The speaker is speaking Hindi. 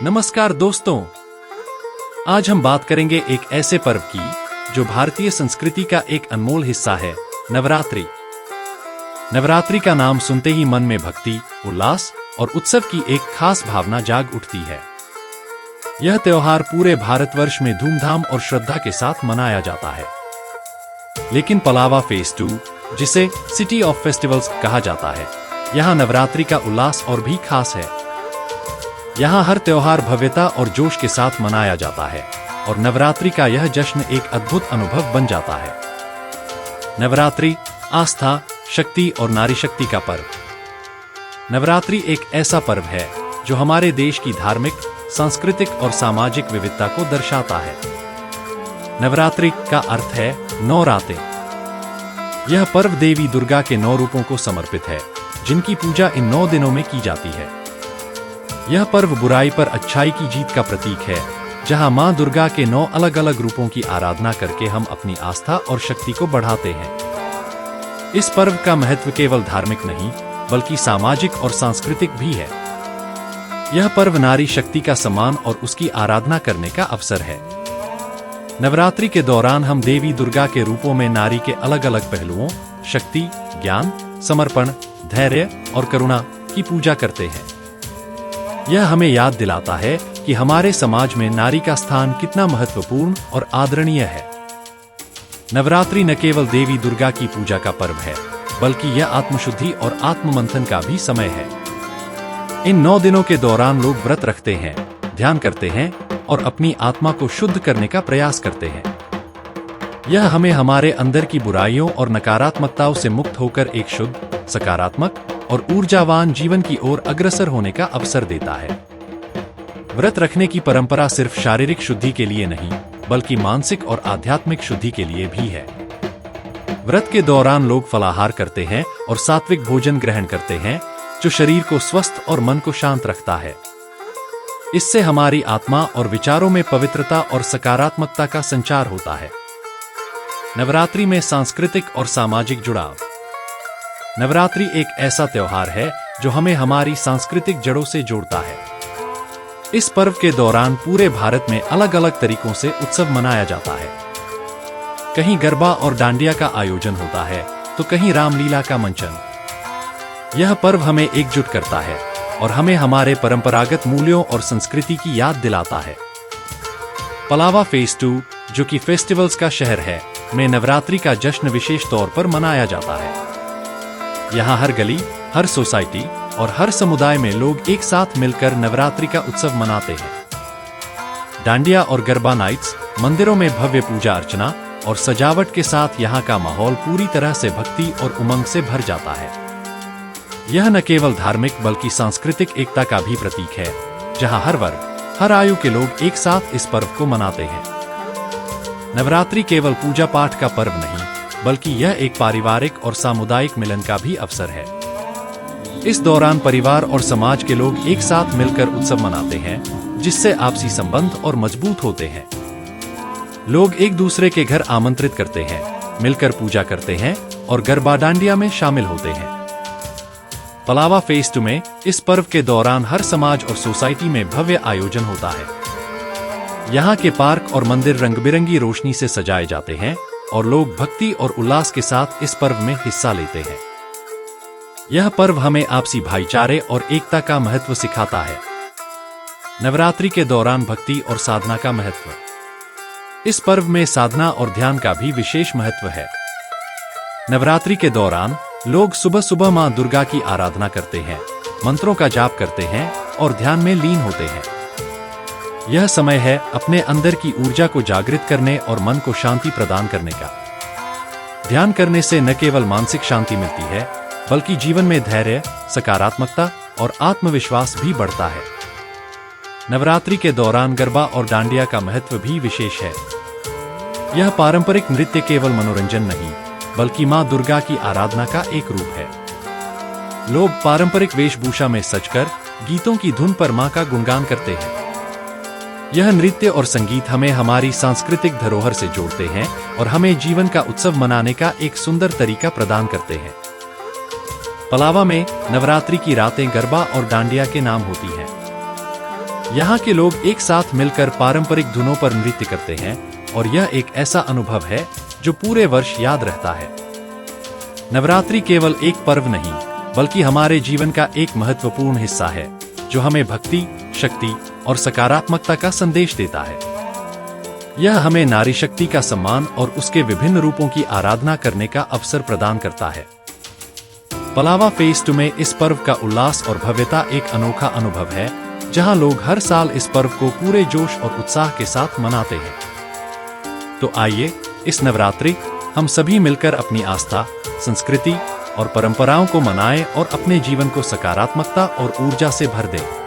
नमस्कार दोस्तों, आज हम बात करेंगे एक ऐसे पर्व की जो भारतीय संस्कृति का एक अनमोल हिस्सा है, नवरात्रि। नवरात्रि का नाम सुनते ही मन में भक्ति, उल्लास और उत्सव की एक खास भावना जाग उठती है। यह त्योहार पूरे भारतवर्ष में धूमधाम और श्रद्धा के साथ मनाया जाता है। लेकिन पलावा फेज 2, जिसे सिटी ऑफ फेस्टिवल्स कहा जाता है, यहाँ नवरात्रि का उल्लास और भी खास है। यहाँ हर त्योहार भव्यता और जोश के साथ मनाया जाता है और नवरात्रि का यह जश्न एक अद्भुत अनुभव बन जाता है। नवरात्रि आस्था, शक्ति और नारी शक्ति का पर्व। नवरात्रि एक ऐसा पर्व है जो हमारे देश की धार्मिक, सांस्कृतिक और सामाजिक विविधता को दर्शाता है। नवरात्रि का अर्थ है 9 रातें। यह पर्व देवी दुर्गा के 9 रूपों को समर्पित है, जिनकी पूजा इन 9 दिनों में की जाती है। यह पर्व बुराई पर अच्छाई की जीत का प्रतीक है, जहां मां दुर्गा के 9 अलग अलग रूपों की आराधना करके हम अपनी आस्था और शक्ति को बढ़ाते हैं। इस पर्व का महत्व केवल धार्मिक नहीं, बल्कि सामाजिक और सांस्कृतिक भी है। यह पर्व नारी शक्ति का सम्मान और उसकी आराधना करने का अवसर है। नवरात्रि के दौरान हम देवी दुर्गा के रूपों में नारी के अलग अलग पहलुओं, शक्ति, ज्ञान, समर्पण, धैर्य और करुणा की पूजा करते हैं। यह हमें याद दिलाता है कि हमारे समाज में नारी का स्थान कितना महत्वपूर्ण और आदरणीय है। नवरात्रि न केवल देवी दुर्गा की पूजा का पर्व है, बल्कि यह आत्मशुद्धि और आत्ममंथन का भी समय है। इन 9 दिनों के दौरान लोग व्रत रखते हैं, ध्यान करते हैं और अपनी आत्मा को शुद्ध करने का प्रयास करते हैं। यह हमें हमारे अंदर की बुराइयों और नकारात्मकताओं से मुक्त होकर एक शुद्ध, सकारात्मक और ऊर्जावान जीवन की ओर अग्रसर होने का अवसर देता है। व्रत रखने की परंपरा सिर्फ शारीरिक शुद्धि के लिए नहीं, बल्कि मानसिक और आध्यात्मिक शुद्धि के लिए भी है। व्रत के दौरान लोग फलाहार करते हैं और सात्विक भोजन ग्रहण करते हैं, जो शरीर को स्वस्थ और मन को शांत रखता है। इससे हमारी आत्मा और विचारों में पवित्रता और सकारात्मकता का संचार होता है। नवरात्रि में सांस्कृतिक और सामाजिक जुड़ाव। नवरात्रि एक ऐसा त्योहार है जो हमें हमारी सांस्कृतिक जड़ों से जोड़ता है। इस पर्व के दौरान पूरे भारत में अलग अलग तरीकों से उत्सव मनाया जाता है। कहीं गरबा और डांडिया का आयोजन होता है, तो कहीं रामलीला का मंचन। यह पर्व हमें एकजुट करता है और हमें हमारे परंपरागत मूल्यों और संस्कृति की याद दिलाता है। पलावा फेज 2, जो कि फेस्टिवल्स का शहर है, में नवरात्रि का जश्न विशेष तौर पर मनाया जाता है। यहाँ हर गली, हर सोसाइटी और हर समुदाय में लोग एक साथ मिलकर नवरात्रि का उत्सव मनाते हैं। डांडिया और गरबा नाइट्स, मंदिरों में भव्य पूजा अर्चना और सजावट के साथ यहाँ का माहौल पूरी तरह से भक्ति और उमंग से भर जाता है। यह न केवल धार्मिक बल्कि सांस्कृतिक एकता का भी प्रतीक है, जहाँ हर वर्ग, हर आयु के लोग एक साथ इस पर्व को मनाते हैं। नवरात्रि केवल पूजा पाठ का पर्व नहीं, बल्कि यह एक पारिवारिक और सामुदायिक मिलन का भी अवसर है। इस दौरान परिवार और समाज के लोग एक साथ मिलकर उत्सव मनाते हैं, जिससे आपसी संबंध और मजबूत होते हैं। लोग एक दूसरे के घर आमंत्रित करते हैं, मिलकर पूजा करते हैं और गरबा डांडिया में शामिल होते हैं। पलावा फेज 2 में इस पर्व के दौरान हर समाज और सोसाइटी में भव्य आयोजन होता है। यहाँ के पार्क और मंदिर रंग बिरंगी रोशनी से सजाए जाते हैं और लोग भक्ति और उल्लास के साथ इस पर्व में हिस्सा लेते हैं। यह पर्व हमें आपसी भाईचारे और एकता का महत्व सिखाता है। नवरात्रि के दौरान भक्ति और साधना का महत्व। इस पर्व में साधना और ध्यान का भी विशेष महत्व है। नवरात्रि के दौरान लोग सुबह सुबह मां दुर्गा की आराधना करते हैं, मंत्रों का जाप करते हैं और ध्यान में लीन होते हैं। यह समय है अपने अंदर की ऊर्जा को जागृत करने और मन को शांति प्रदान करने का। ध्यान करने से न केवल मानसिक शांति मिलती है, बल्कि जीवन में धैर्य, सकारात्मकता और आत्मविश्वास भी बढ़ता है। नवरात्रि के दौरान गरबा और डांडिया का महत्व भी विशेष है। यह पारंपरिक नृत्य केवल मनोरंजन नहीं, बल्कि मां दुर्गा की आराधना का एक रूप है। लोग पारंपरिक वेशभूषा में सजकर गीतों की धुन पर मां का गुणगान करते हैं। यह नृत्य और संगीत हमें हमारी सांस्कृतिक धरोहर से जोड़ते हैं और हमें जीवन का उत्सव मनाने का एक सुंदर तरीका प्रदान करते हैं। पलावा में नवरात्रि की रातें गरबा और डांडिया के नाम होती हैं। यहाँ के लोग एक साथ मिलकर पारंपरिक धुनों पर नृत्य करते हैं और यह एक ऐसा अनुभव है जो पूरे वर्ष याद रहता है। नवरात्रि केवल एक पर्व नहीं, बल्कि हमारे जीवन का एक महत्वपूर्ण हिस्सा है जो हमें भक्ति, शक्ति और सकारात्मकता का संदेश देता है। यह हमें नारी शक्ति का सम्मान और उसके विभिन्न रूपों की आराधना करने का अवसर प्रदान करता है। पलावा फेस्ट में इस पर्व का उल्लास और भव्यता एक अनोखा अनुभव है, जहां लोग हर साल इस पर्व को पूरे जोश और उत्साह के साथ मनाते हैं। तो आइए इस नवरात्रि हम सभी मिलकर अपनी आस्था, संस्कृति और परंपराओं को मनाएं और अपने जीवन को सकारात्मकता और ऊर्जा से भर दें।